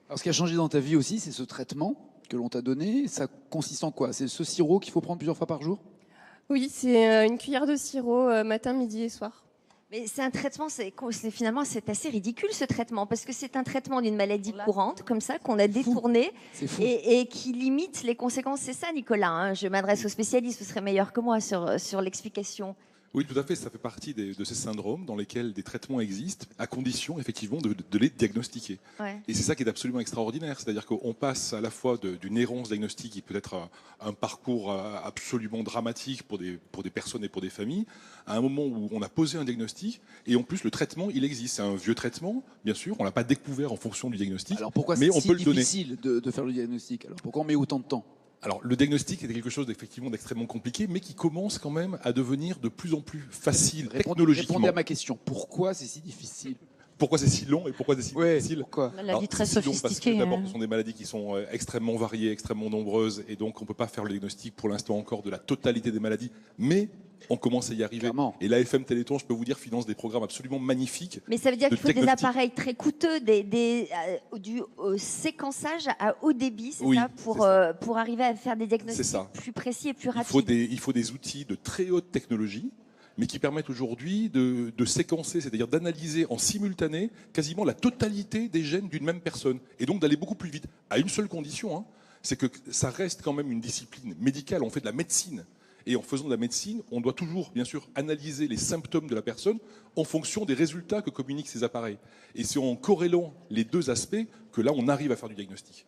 Alors, ce qui a changé dans ta vie aussi, c'est ce traitement que l'on t'a donné. Ça consiste en quoi? C'est ce sirop qu'il faut prendre plusieurs fois par jour? Oui, c'est une cuillère de sirop matin, midi et soir. Mais c'est un traitement, finalement, c'est assez ridicule ce traitement, parce que c'est un traitement d'une maladie courante, comme ça, qu'on a détourné C'est fou. et qui limite les conséquences. C'est ça, Nicolas, hein. Je m'adresse aux spécialistes, vous serez meilleur que moi sur l'explication. Oui, tout à fait. Ça fait partie de ces syndromes dans lesquels des traitements existent, à condition effectivement de les diagnostiquer. Ouais. Et c'est ça qui est absolument extraordinaire. C'est-à-dire qu'on passe à la fois d'une errance diagnostique qui peut être un parcours absolument dramatique pour des personnes et pour des familles, à un moment où on a posé un diagnostic et en plus le traitement, il existe. C'est un vieux traitement, bien sûr. On l'a pas découvert en fonction du diagnostic, Alors, pourquoi mais c'est on si peut le donner. difficile de faire le diagnostic? Alors, pourquoi on met autant de temps? Alors, le diagnostic est quelque chose d'effectivement d'extrêmement compliqué, mais qui commence quand même à devenir de plus en plus facile technologiquement. Répondez à ma question. Pourquoi c'est si difficile? Pourquoi c'est si long et pourquoi c'est si difficile? Pourquoi? Maladie très c'est si long parce que sophistiquée. d'abord, ce sont des maladies qui sont extrêmement variées, extrêmement nombreuses, et donc on ne peut pas faire le diagnostic pour l'instant encore de la totalité des maladies, mais on commence à y arriver. Clairement. Et l'AFM Téléthon, je peux vous dire, finance des programmes absolument magnifiques. Mais ça veut dire de qu'il faut des diagnostic. appareils très coûteux, du séquençage à haut débit, c'est Oui, ça, c'est pour arriver à faire des C'est diagnostics ça. plus précis et plus Il rapides. faut des outils de très haute technologie, mais qui permettent aujourd'hui de séquencer, c'est-à-dire d'analyser en simultané quasiment la totalité des gènes d'une même personne, et donc d'aller beaucoup plus vite, à une seule condition, hein, c'est que ça reste quand même une discipline médicale, on fait de la médecine. Et en faisant de la médecine, on doit toujours, bien sûr, analyser les symptômes de la personne en fonction des résultats que communiquent ces appareils. Et c'est en corrélant les deux aspects que là, on arrive à faire du diagnostic.